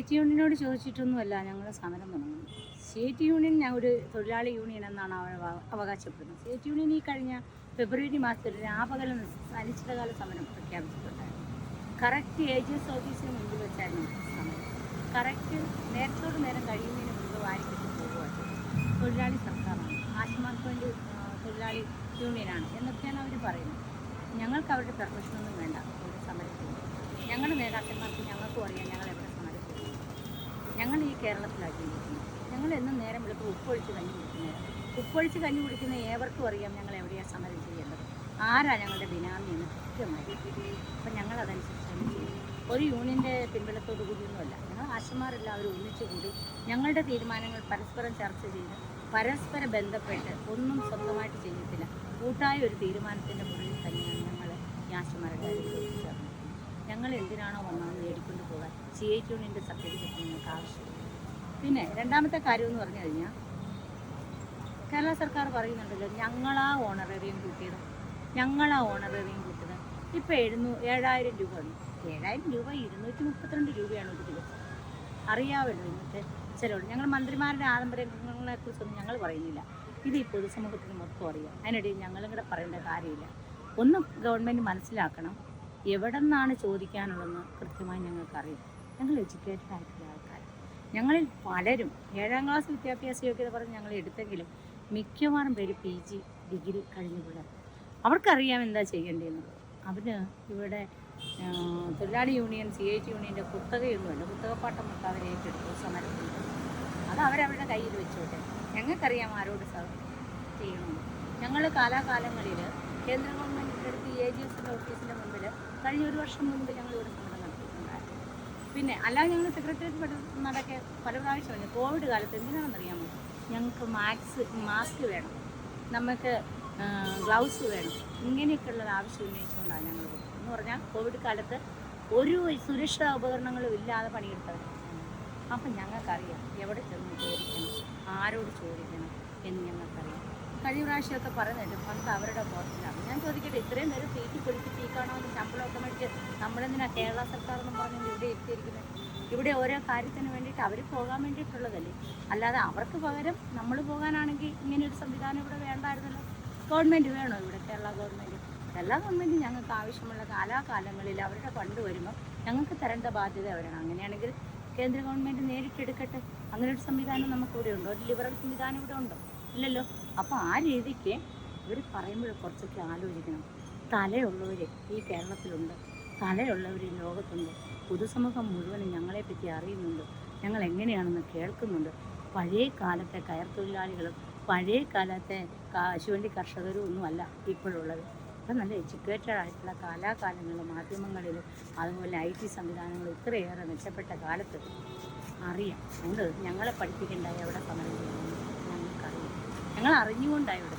State യൂണിയനോട് ചോദിച്ചിട്ടൊന്നുമല്ല ഞങ്ങൾ സമരം തുടങ്ങുന്നത്. സ്റ്റേറ്റ് യൂണിയൻ ഒരു തൊഴിലാളി യൂണിയൻ എന്നാണ് അവർ അവകാശപ്പെടുന്നത്. സ്റ്റേറ്റ് യൂണിയൻ ഈ കഴിഞ്ഞ ഫെബ്രുവരി മാസത്തിൽ രാപകൽ അനിശ്ചിതകാല സമരം പ്രഖ്യാപിച്ചിട്ടുണ്ടായിരുന്നു. കറക്റ്റ് ഏജൻസ് ഓഫീസിന് മുൻപിൽ വെച്ചായിരുന്നു സമരം. കറക്റ്റ് നേരത്തോട് നേരം കഴിയുന്നതിന് മുൻപ് വാരിക്കെട്ടി പോകുമായിരുന്നു. തൊഴിലാളി സർക്കാരാണ്, ആശുമാർക്ക് വേണ്ടി തൊഴിലാളി യൂണിയനാണ് എന്നൊക്കെയാണ് അവർ പറയുന്നത്. ഞങ്ങൾക്ക് അവരുടെ പെർമിഷനൊന്നും വേണ്ട ഒരു സമരത്തിന്. ഞങ്ങളുടെ നേതാക്കന്മാർക്ക് ഞങ്ങൾക്കും അറിയാം ഞങ്ങൾ എവിടെ സമരം ചെയ്യുന്നു. ഞങ്ങൾ ഈ കേരളത്തിലാക്കിയിരിക്കുന്നു. ഞങ്ങൾ എന്നും നേരം വിളിപ്പോൾ ഉപ്പൊഴിച്ച് കഞ്ഞി കുടിക്കുന്നവരാണ്. ഉപ്പൊഴിച്ച് കഞ്ഞി കുടിക്കുന്ന ഏവർക്കും അറിയാം ഞങ്ങൾ എവിടെയാണ് സമരം ചെയ്യേണ്ടത്, ആരാ ഞങ്ങളുടെ ബിനാമി എന്ന് കൃത്യമായി. അപ്പം ഞങ്ങൾ അതനുസരിച്ച് ചെയ്യും. ഒരു യൂണിയൻ്റെ പിൻബലത്തോടു കൂടിയൊന്നുമല്ല. ഞങ്ങൾ ആശമാരെല്ലാവരും ഒന്നിച്ചു കൂടി ഞങ്ങളുടെ തീരുമാനങ്ങൾ പരസ്പരം ചർച്ച ചെയ്ത് പരസ്പരം ബന്ധപ്പെട്ട് ഒന്നും സ്വന്തമായിട്ട് ചെയ്യത്തില്ല, കൂട്ടായ ഒരു തീരുമാനത്തിൻ്റെ മുകളിൽ തന്നെയാണ് ഞങ്ങൾ ഈ ആശമാരെല്ലാവരും ചേർന്നത്. ഞങ്ങൾ എന്തിനാണോ വന്നത് നേടിക്കൊണ്ട് പോകാൻ CIT യൂണിയൻ്റെ സർട്ടിഫിക്കറ്റ് ഞങ്ങൾക്ക് ആവശ്യമില്ല. പിന്നെ രണ്ടാമത്തെ കാര്യമെന്ന് പറഞ്ഞു കഴിഞ്ഞാൽ കേരള സർക്കാർ പറയുന്നുണ്ടല്ലോ ഞങ്ങളാ ഓണറേറിയം കൂട്ടിയത്. ഇപ്പോൾ 7,000 രൂപ ഉണ്ട്. 7,000 രൂപ 232 രൂപയാണ് ഒരു ദിവസം. അറിയാമല്ലോ ഇന്നത്തെ ചിലവ്. ഞങ്ങൾ മന്ത്രിമാരുടെ ആഡംബരങ്ങളെക്കുറിച്ചൊന്നും ഞങ്ങൾ പറയുന്നില്ല. ഇത് ഈ പൊതുസമൂഹത്തിന് മൊത്തം അറിയാം. അതിനിടയിൽ ഞങ്ങളും കൂടെ പറയേണ്ട കാര്യമില്ല. ഒന്ന് ഗവൺമെൻറ് മനസ്സിലാക്കണം, എവിടെ നിന്നാണ് ചോദിക്കാനുള്ളതെന്ന് കൃത്യമായി ഞങ്ങൾക്കറിയാം. ഞങ്ങൾ എഡ്യൂക്കേറ്റഡ് ആയിട്ടുള്ള ആൾക്കാർ. ഞങ്ങളിൽ പലരും 7ാം ക്ലാസ് വിദ്യാഭ്യാസ യോഗ്യത പറഞ്ഞ് ഞങ്ങൾ എടുത്തെങ്കിലും മിക്കവാറും പേര് PG ഡിഗ്രി കഴിഞ്ഞ പിള്ളേർ. അവർക്കറിയാം എന്താ ചെയ്യേണ്ടതെന്ന്. അവന് ഇവിടെ തൊഴിലാളി യൂണിയൻ CIT യൂണിയൻ്റെ കുത്തകയൊന്നുമല്ല, കുത്തകപ്പാട്ടം മൊത്തം അവരെ ഏറ്റെടുത്തു സമരത്തിൽ. അത് അവരവരുടെ കയ്യിൽ വെച്ചോട്ടെ. ഞങ്ങൾക്കറിയാം ആരോട് ചെയ്യണമെന്ന്. ഞങ്ങൾ കാലാകാലങ്ങളിൽ കേന്ദ്ര ഗവൺമെൻറ്റിൻ്റെ അടുത്ത് AGSൻ്റെ ഓഫീസിൻ്റെ മുമ്പിൽ കഴിഞ്ഞ 1 വർഷം മുൻപ് ഞങ്ങളിവിടെ സമരം നടത്തിയിട്ടുണ്ടായിരുന്നു. പിന്നെ അല്ലാതെ ഞങ്ങൾ സെക്രട്ടേറിയറ്റ് നടക്കെ പല പ്രാവശ്യം പറഞ്ഞു. കോവിഡ് കാലത്ത് എന്തിനാണെന്നറിയാമോ? ഞങ്ങൾക്ക് മാസ്ക് വേണം, നമുക്ക് ഗ്ലൗസ് വേണം, ഇങ്ങനെയൊക്കെയുള്ളത് ആവശ്യം ഉന്നയിച്ചുകൊണ്ടാണ് ഞങ്ങൾ കൊടുത്തത്. എന്ന് പറഞ്ഞാൽ കോവിഡ് കാലത്ത് ഒരു സുരക്ഷാ ഉപകരണങ്ങളും ഇല്ലാതെ പണിയെടുത്തവരാണ്. അപ്പം ഞങ്ങൾക്കറിയാം എവിടെ ചെന്ന് ചോദിക്കണം, ആരോട് ചോദിക്കണം എന്ന് ഞങ്ങൾക്കറിയാം. കഴിഞ്ഞ പ്രാവശ്യമൊക്കെ പറയുന്നുണ്ട് പണ്ട് അവരുടെ പുറത്തിലാണ്. ഞാൻ ചോദിക്കട്ടെ, ഇത്രയും നേരം തീറ്റി പിടിപ്പിച്ച് ഈ കാണാവുന്ന ശമ്പളമൊക്കെ മേടിച്ച് നമ്മളെന്തിനാണ് കേരള സർക്കാർ എന്ന് പറഞ്ഞാൽ ഇവിടെ എത്തിയിരിക്കുന്നത്? ഇവിടെ ഓരോ കാര്യത്തിന് വേണ്ടിയിട്ട് അവർ പോകാൻ വേണ്ടിയിട്ടുള്ളതല്ലേ, അല്ലാതെ അവർക്ക് പകരം നമ്മൾ പോകാനാണെങ്കിൽ ഇങ്ങനെയൊരു സംവിധാനം ഇവിടെ വേണ്ടായിരുന്നല്ലോ. ഗവൺമെൻറ് വേണോ ഇവിടെ? കേരള ഗവൺമെൻറ് ഞങ്ങൾക്ക് ആവശ്യമുള്ള കാലാകാലങ്ങളിൽ അവരുടെ ഫണ്ട് വരുമ്പോൾ ഞങ്ങൾക്ക് തരേണ്ട ബാധ്യത അവരാണ്. അങ്ങനെയാണെങ്കിൽ കേന്ദ്ര ഗവൺമെൻറ് നേരിട്ടെടുക്കട്ടെ. അങ്ങനെ ഒരു സംവിധാനം നമുക്കിവിടെ ഉണ്ടോ? ഒരു ലിബറൽ സംവിധാനം ഇവിടെ ഉണ്ടോ? ഇല്ലല്ലോ. അപ്പോൾ ആ രീതിക്ക് ഇവർ പറയുമ്പോൾ കുറച്ചൊക്കെ ആലോചിക്കണം. തലയുള്ളവർ ഈ കേരളത്തിലുണ്ട്, തലയുള്ളവർ ഈ ലോകത്തുണ്ട്. പൊതുസമൂഹം മുഴുവനും ഞങ്ങളെപ്പറ്റി അറിയുന്നുണ്ട്, ഞങ്ങൾ എങ്ങനെയാണെന്ന് കേൾക്കുന്നുണ്ട്. പഴയ കാലത്തെ കയർ തൊഴിലാളികളും പഴയ കാലത്തെ കശുവണ്ടി കർഷകരും ഒന്നുമല്ല ഇപ്പോഴുള്ളത്. ഇപ്പം നല്ല എഡ്യൂക്കേറ്റഡ് ആയിട്ടുള്ള കാലാകാലങ്ങളിൽ മാധ്യമങ്ങളിലും അതുപോലെ IT സംവിധാനങ്ങളും ഇത്രയേറെ മെച്ചപ്പെട്ട കാലത്ത് അറിയാം. അതുകൊണ്ട് ഞങ്ങളെ പഠിപ്പിക്കേണ്ട എവിടെ സമരം ചെയ്യണമെന്ന് ഞങ്ങൾക്കറിയാം. ഞങ്ങൾ അറിഞ്ഞുകൊണ്ടാണ് ഇവിടെ